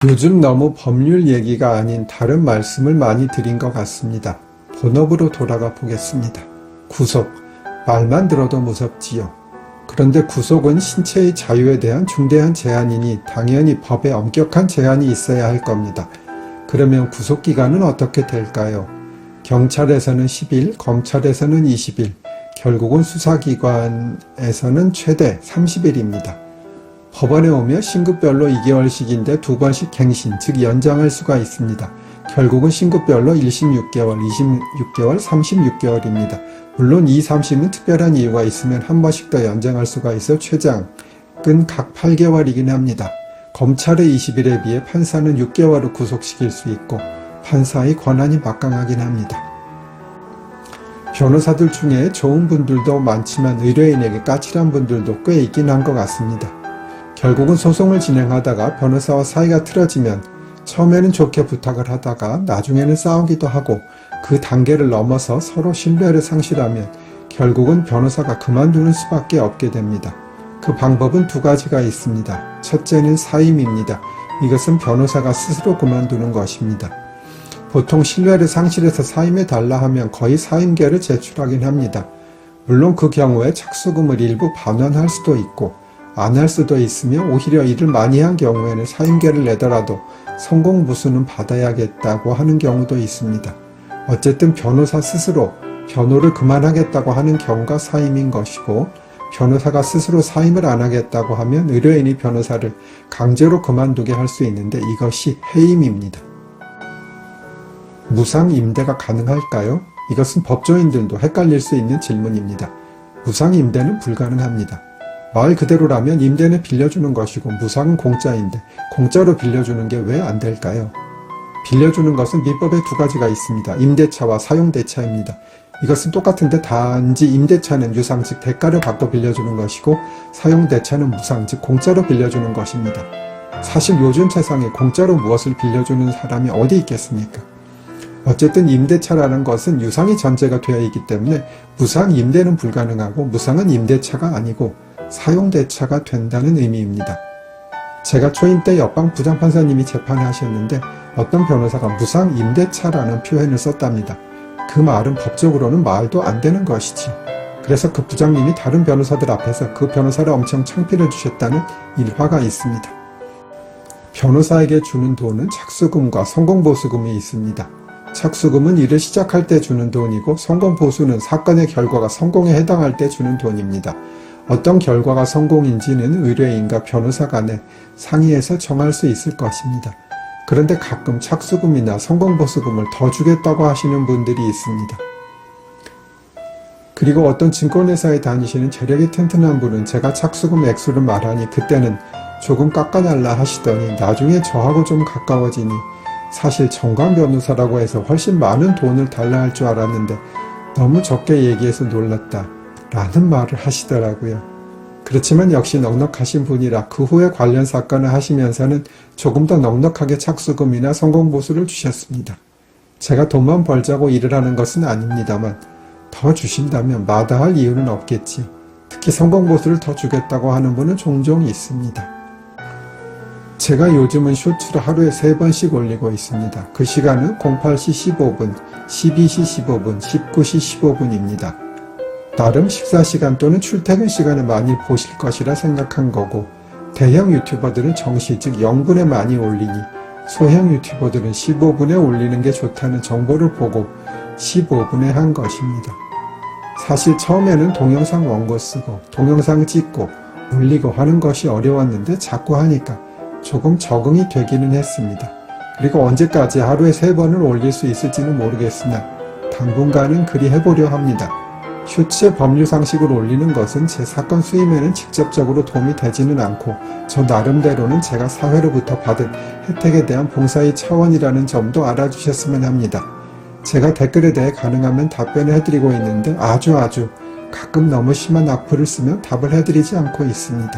요즘 너무 법률 얘기가 아닌 다른 말씀을 많이 드린 것 같습니다. 본업으로 돌아가 보겠습니다. 구속. 말만 들어도 무섭지요. 그런데 구속은 신체의 자유에 대한 중대한 제한이니 당연히 법에 엄격한 제한이 있어야 할 겁니다. 그러면 구속기간은 어떻게 될까요? 경찰에서는 10일, 검찰에서는 20일, 결국은 수사기관에서는 최대 30일입니다. 법원에 오면 신급별로 2개월씩인데 2번씩 갱신, 즉 연장할 수가 있습니다. 결국은 신급별로 1심 6개월, 2심 6개월, 3심 6개월입니다. 물론 2, 3심은 특별한 이유가 있으면 한 번씩 더 연장할 수가 있어 최장은 각 8개월이긴 합니다. 검찰의 20일에 비해 판사는 6개월을 구속시킬 수 있고 판사의 권한이 막강하긴 합니다. 변호사들 중에 좋은 분들도 많지만 의뢰인에게 까칠한 분들도 꽤 있긴 한 것 같습니다. 결국은 소송을 진행하다가 변호사와 사이가 틀어지면 처음에는 좋게 부탁을 하다가 나중에는 싸우기도 하고 그 단계를 넘어서 서로 신뢰를 상실하면 결국은 변호사가 그만두는 수밖에 없게 됩니다. 그 방법은 두 가지가 있습니다. 첫째는 사임입니다. 이것은 변호사가 스스로 그만두는 것입니다. 보통 신뢰를 상실해서 사임해달라 하면 거의 사임계를 제출하긴 합니다. 물론 그 경우에 착수금을 일부 반환할 수도 있고 안 할 수도 있으며 오히려 일을 많이 한 경우에는 사임계를 내더라도 성공보수는 받아야겠다고 하는 경우도 있습니다. 어쨌든 변호사 스스로 변호를 그만하겠다고 하는 경우가 사임인 것이고 변호사가 스스로 사임을 안 하겠다고 하면 의뢰인이 변호사를 강제로 그만두게 할 수 있는데 이것이 해임입니다. 무상임대가 가능할까요? 이것은 법조인들도 헷갈릴 수 있는 질문입니다. 무상임대는 불가능합니다. 말 그대로라면 임대는 빌려주는 것이고 무상은 공짜인데 공짜로 빌려주는 게 왜 안 될까요? 빌려주는 것은 민법에 두 가지가 있습니다. 임대차와 사용대차입니다. 이것은 똑같은데 단지 임대차는 유상 즉 대가를 받고 빌려주는 것이고 사용대차는 무상 즉 공짜로 빌려주는 것입니다. 사실 요즘 세상에 공짜로 무엇을 빌려주는 사람이 어디 있겠습니까? 어쨌든 임대차라는 것은 유상이 전제가 되어 있기 때문에 무상 임대는 불가능하고 무상은 임대차가 아니고 사용대차가 된다는 의미입니다. 제가 초임 때 옆방 부장판사님이 재판을 하셨는데 어떤 변호사가 무상 임대차라는 표현을 썼답니다. 그 말은 법적으로는 말도 안 되는 것이지. 그래서 그 부장님이 다른 변호사들 앞에서 그 변호사를 엄청 창피를 주셨다는 일화가 있습니다. 변호사에게 주는 돈은 착수금과 성공보수금이 있습니다. 착수금은 일을 시작할 때 주는 돈이고 성공보수는 사건의 결과가 성공에 해당할 때 주는 돈입니다. 어떤 결과가 성공인지는 의뢰인과 변호사 간에 상의해서 정할 수 있을 것입니다. 그런데 가끔 착수금이나 성공보수금을 더 주겠다고 하시는 분들이 있습니다. 그리고 어떤 증권회사에 다니시는 재력이 튼튼한 분은 제가 착수금 액수를 말하니 그때는 조금 깎아달라 하시더니 나중에 저하고 좀 가까워지니 사실 정관 변호사라고 해서 훨씬 많은 돈을 달라 할 줄 알았는데 너무 적게 얘기해서 놀랐다 라는 말을 하시더라고요. 그렇지만 역시 넉넉하신 분이라 그 후에 관련 사건을 하시면서는 조금 더 넉넉하게 착수금이나 성공보수를 주셨습니다. 제가 돈만 벌자고 일을 하는 것은 아닙니다만 더 주신다면 마다할 이유는 없겠지. 특히 성공보수를 더 주겠다고 하는 분은 종종 있습니다. 제가 요즘은 쇼츠를 하루에 3번씩 올리고 있습니다. 그 시간은 08시 15분, 12시 15분, 19시 15분입니다. 나름 식사시간 또는 출퇴근 시간에 많이 보실 것이라 생각한 거고 대형 유튜버들은 정시 즉 0분에 많이 올리니 소형 유튜버들은 15분에 올리는 게 좋다는 정보를 보고 15분에 한 것입니다. 사실 처음에는 동영상 원고 쓰고 동영상 찍고 올리고 하는 것이 어려웠는데 자꾸 하니까 조금 적응이 되기는 했습니다. 그리고 언제까지 하루에 3번을 올릴 수 있을지는 모르겠으나 당분간은 그리 해보려 합니다. 쇼츠의 법률 상식을 올리는 것은 제 사건 수임에는 직접적으로 도움이 되지는 않고 저 나름대로는 제가 사회로부터 받은 혜택에 대한 봉사의 차원이라는 점도 알아주셨으면 합니다. 제가 댓글에 대해 가능하면 답변을 해드리고 있는데 아주 가끔 너무 심한 악플을 쓰면 답을 해드리지 않고 있습니다.